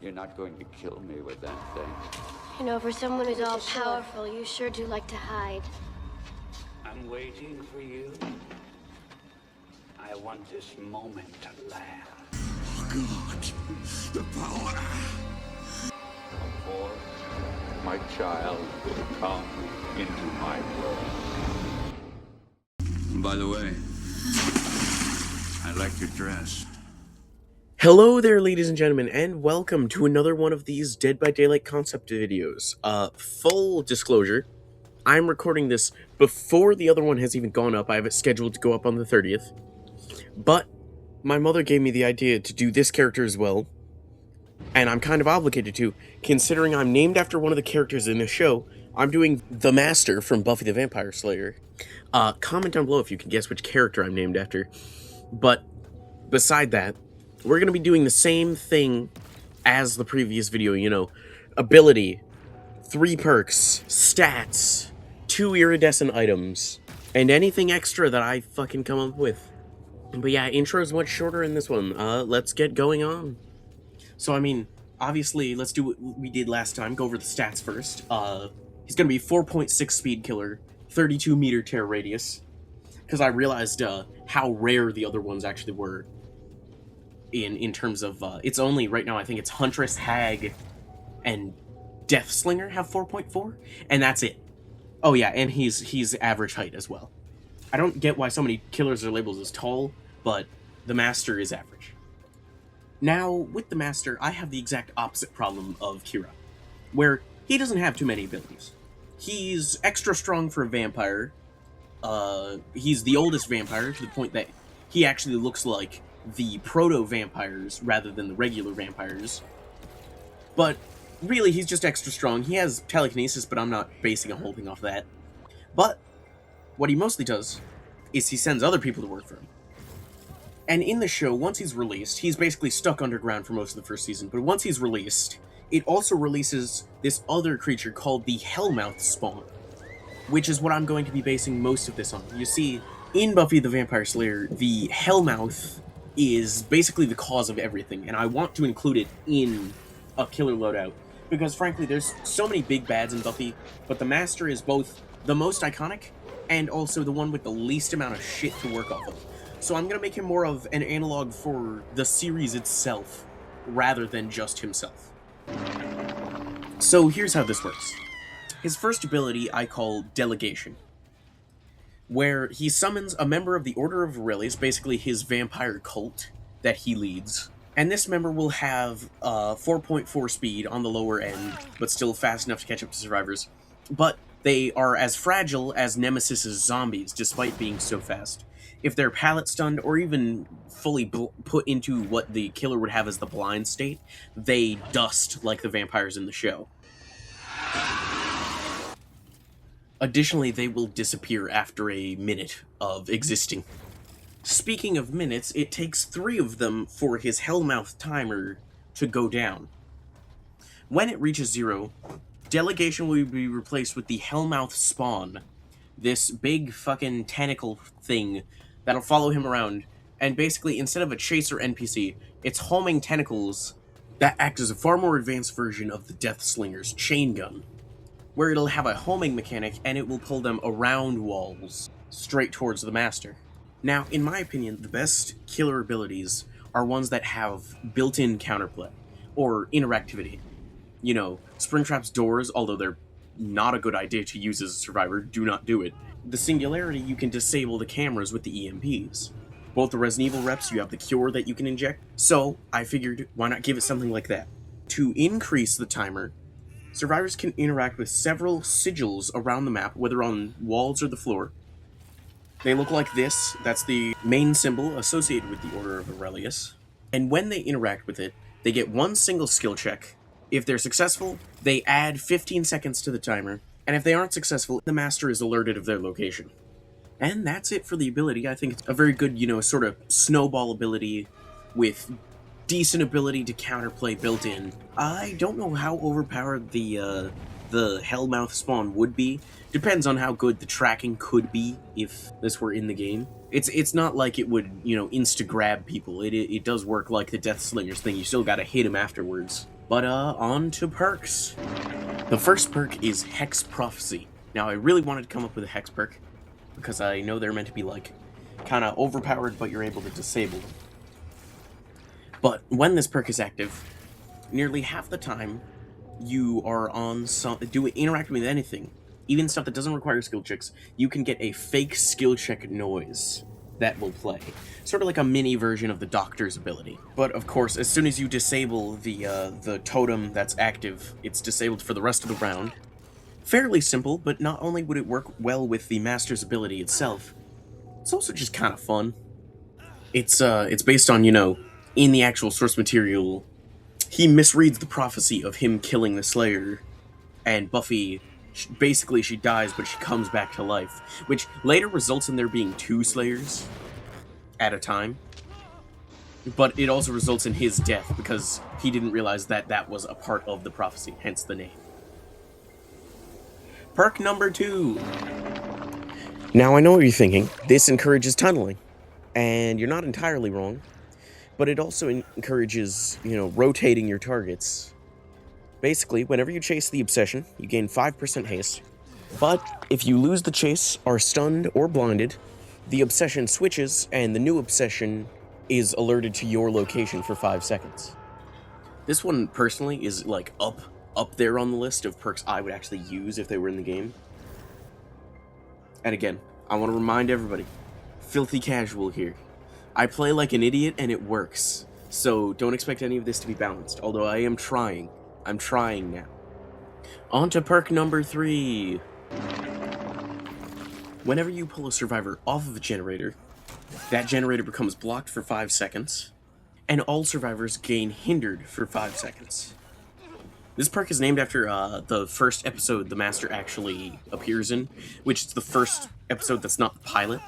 You're not going to kill me with that thing. You know, for someone who's all powerful, you sure do like to hide. I'm waiting for you. I want this moment to last. God, the power. Before my child will come into my world. By the way, I like your dress. Hello there, ladies and gentlemen, and welcome to another one of these Dead by Daylight concept videos. Full disclosure, I'm recording this before the other one has even gone up. I have it scheduled to go up on the 30th. But my mother gave me the idea to do this character as well, and I'm kind of obligated to, considering I'm named after one of the characters in the show. I'm doing the Master from Buffy the Vampire Slayer. Comment down below if you can guess which character I'm named after. But beside that, we're going to be doing the same thing as the previous video, you know, ability, 3 perks, stats, 2 iridescent items, and anything extra that I fucking come up with. But yeah, intro is much shorter in this one. Let's get going on. So, I mean, obviously, let's do what we did last time, go over the stats first. He's going to be 4.6 speed killer, 32 meter tear radius, because I realized how rare the other ones actually were. In terms of, it's only, right now, I think it's Huntress, Hag, and Deathslinger have 4.4, and that's it. Oh yeah, and he's average height as well. I don't get why so many killers are labeled as tall, but the Master is average. Now, with the Master, I have the exact opposite problem of Kira, where he doesn't have too many abilities. He's extra strong for a vampire. He's the oldest vampire, to the point that he actually looks like the proto-vampires rather than the regular vampires. But really, he's just extra strong. He has telekinesis, but I'm not basing a whole thing off that. But what he mostly does is he sends other people to work for him. And in the show, once he's released, he's basically stuck underground for most of the first season, but once he's released, it also releases this other creature called the Hellmouth spawn, which is what I'm going to be basing most of this on. You see, in Buffy the Vampire Slayer, the Hellmouth is basically the cause of everything, and I want to include it in a killer loadout, because frankly, there's so many big bads in Buffy, but the Master is both the most iconic, and also the one with the least amount of shit to work off of. So I'm going to make him more of an analog for the series itself, rather than just himself. So here's how this works. His first ability I call Delegation, where he summons a member of the Order of Aurelius, basically his vampire cult that he leads. And this member will have 4.4 speed on the lower end, but still fast enough to catch up to survivors. But they are as fragile as Nemesis's zombies, despite being so fast. If they're pallet stunned, or even fully put into what the killer would have as the blind state, they dust like the vampires in the show. Additionally, they will disappear after a minute of existing. Speaking of minutes, it takes 3 of them for his Hellmouth timer to go down. When it reaches 0, Delegation will be replaced with the Hellmouth spawn, this big fucking tentacle thing that'll follow him around, and basically, instead of a chaser NPC, it's homing tentacles that act as a far more advanced version of the Deathslinger's chain gun, where it'll have a homing mechanic, and it will pull them around walls, straight towards the Master. Now, in my opinion, the best killer abilities are ones that have built-in counterplay, or interactivity. You know, Springtrap's doors, although they're not a good idea to use as a survivor, do not do it. The Singularity, you can disable the cameras with the EMPs. Both the Resident Evil reps, you have the Cure that you can inject, so I figured, why not give it something like that? To increase the timer, survivors can interact with several sigils around the map, whether on walls or the floor. They look like this. That's the main symbol associated with the Order of Aurelius. And when they interact with it, they get 1 single skill check. If they're successful, they add 15 seconds to the timer. And if they aren't successful, the Master is alerted of their location. And that's it for the ability. I think it's a very good, you know, sort of snowball ability with decent ability to counterplay built in. I don't know how overpowered the Hellmouth spawn would be. Depends on how good the tracking could be if this were in the game. It's not like it would, you know, insta-grab people. It does work like the Deathslinger's thing. You still gotta hit him afterwards. But on to perks. The first perk is Hex Prophecy. Now, I really wanted to come up with a Hex perk, because I know they're meant to be, like, kind of overpowered, but you're able to disable them. But when this perk is active, nearly half the time, you are on interacting with anything, even stuff that doesn't require skill checks, you can get a fake skill check noise that will play. Sort of like a mini version of the Doctor's ability. But of course, as soon as you disable the totem that's active, it's disabled for the rest of the round. Fairly simple, but not only would it work well with the Master's ability itself, it's also just kind of fun. It's based on, you know, in the actual source material, he misreads the prophecy of him killing the Slayer, and Buffy, basically she dies, but she comes back to life, which later results in there being 2 Slayers at a time. But it also results in his death, because he didn't realize that that was a part of the prophecy, hence the name. Perk number 2. Now I know what you're thinking. This encourages tunneling. And you're not entirely wrong. But it also encourages, you know, rotating your targets. Basically, whenever you chase the obsession, you gain 5% haste. But if you lose the chase, are stunned, or blinded, the obsession switches, and the new obsession is alerted to your location for 5 seconds. This one, personally, is, like, up there on the list of perks I would actually use if they were in the game. And again, I want to remind everybody, filthy casual here. I play like an idiot and it works, so don't expect any of this to be balanced, although I am trying. I'm trying now. On to perk number 3. Whenever you pull a survivor off of a generator, that generator becomes blocked for 5 seconds, and all survivors gain hindered for 5 seconds. This perk is named after the first episode the Master actually appears in, which is the first episode that's not the pilot.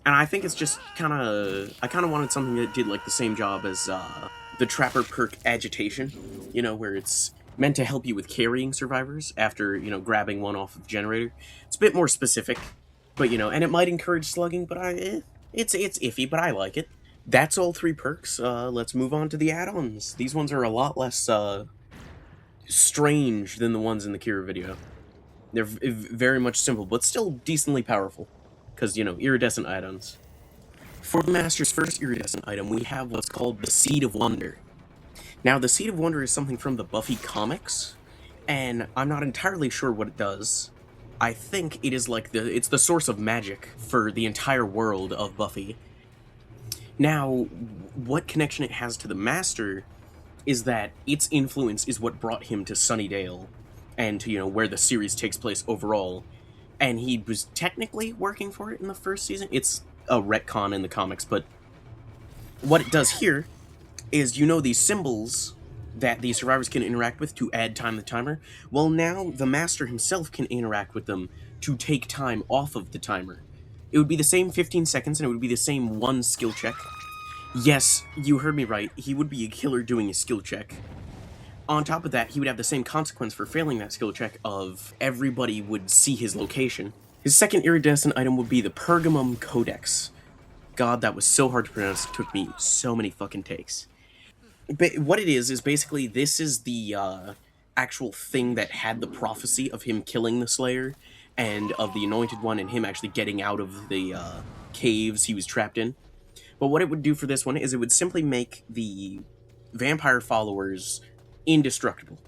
And I think it's just I kind of wanted something that did like the same job as the Trapper perk Agitation, you know, where it's meant to help you with carrying survivors after, you know, grabbing one off of the generator. It's a bit more specific, but, you know, and it might encourage slugging, but it's iffy, but I like it. That's all 3 perks. Let's move on to the add-ons. These ones are a lot less strange than the ones in the Kira video. They're very much simple, but still decently powerful. Because, you know, iridescent add-ons. For the Master's first iridescent item, we have what's called the Seed of Wonder. Now, the Seed of Wonder is something from the Buffy comics, and I'm not entirely sure what it does. I think it is like it's the source of magic for the entire world of Buffy. Now, what connection it has to the Master is that its influence is what brought him to Sunnydale, and to, you know, where the series takes place overall. And he was technically working for it in the first season. It's a retcon in the comics, but what it does here is, you know, these symbols that the survivors can interact with to add time to the timer. Well, now the Master himself can interact with them to take time off of the timer. It would be the same 15 seconds, and it would be the same 1 skill check. Yes, you heard me right. He would be a killer doing a skill check. On top of that, he would have the same consequence for failing that skill check of everybody would see his location. His second iridescent item would be the Pergamum Codex. God, that was so hard to pronounce. It took me so many fucking takes. But what it is basically, this is the actual thing that had the prophecy of him killing the Slayer, and of the Anointed One, and him actually getting out of the caves he was trapped in. But what it would do for this one is it would simply make the vampire followers indestructible.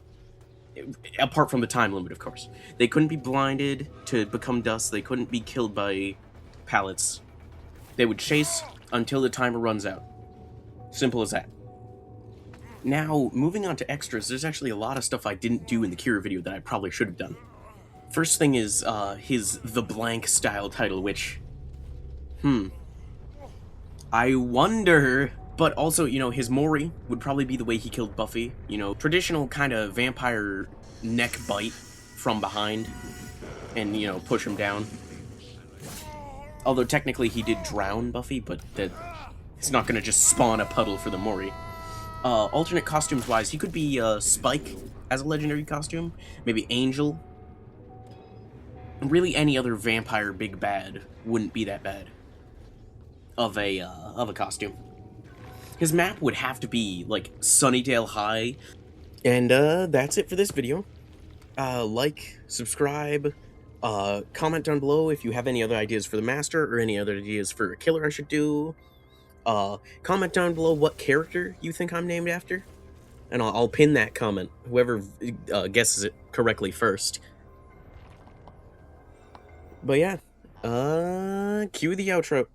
Apart from the time limit, of course. They couldn't be blinded to become dust. They couldn't be killed by pallets. They would chase until the timer runs out. Simple as that. Now, moving on to extras, there's actually a lot of stuff I didn't do in the Kira video that I probably should have done. First thing is his The Blank style title, which... I wonder... But also, you know, his Mori would probably be the way he killed Buffy. You know, traditional kind of vampire neck bite from behind and, you know, push him down. Although technically he did drown Buffy, but it's not going to just spawn a puddle for the Mori. Alternate costumes-wise, he could be Spike as a legendary costume. Maybe Angel. Really any other vampire big bad wouldn't be that bad of a costume. His map would have to be, like, Sunnydale High, And that's it for this video. Like, subscribe, comment down below if you have any other ideas for the master or any other ideas for a killer I should do. Comment down below what character you think I'm named after, and I'll pin that comment, whoever guesses it correctly first. But yeah, cue the outro.